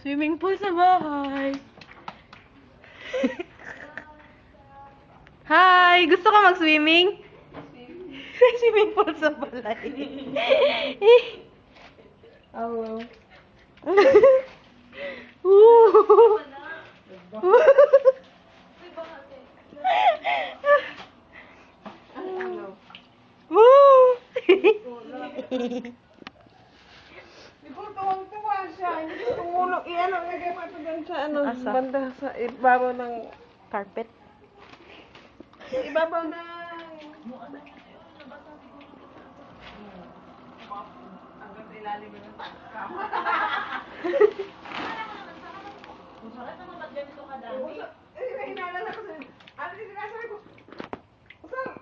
Swimming pool sa bahay. Hi! Gusto ka mag-swimming? Swimming pool sa balay. Hello. Woo! Woo! Ikaw tuwang-tuwa siya. Hindi tumulong. Iyan ang lagay mo ito dun sa ano, Asa? banda sa ibabaw ng... Carpet. Ibabaw ng... Hanggang sa ilalim ng kama. Bakit naman ba't ganito kadami? Hinalala ko sa... Ano yung sinasabi ko? Usang!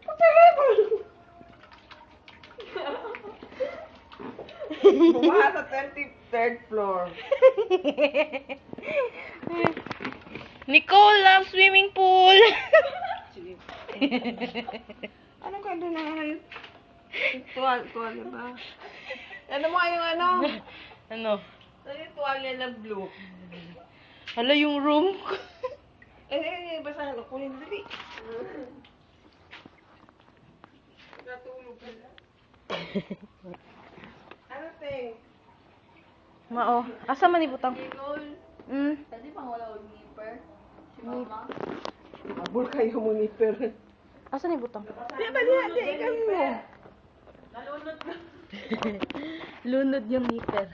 Pagsabi Bumaha sa 23rd floor. Nicole loves swimming pool. Anong kaya doon na ngayon? Tuwalya ba? Ano mo yung ano? Ano? Ano yung tuwalya na blue? Hala yung room. Basahan ko. Kunin dali. Natulog ka na. Ano, Ting? Mao. Asa man ibutang? Nicole, pwede pang wala og nipper? Si Mama? Abol kayo mo ni Per. Asa ni butang? Di ba niya? Di, ikaw mo. Nalunod na. Lunod yung nipper.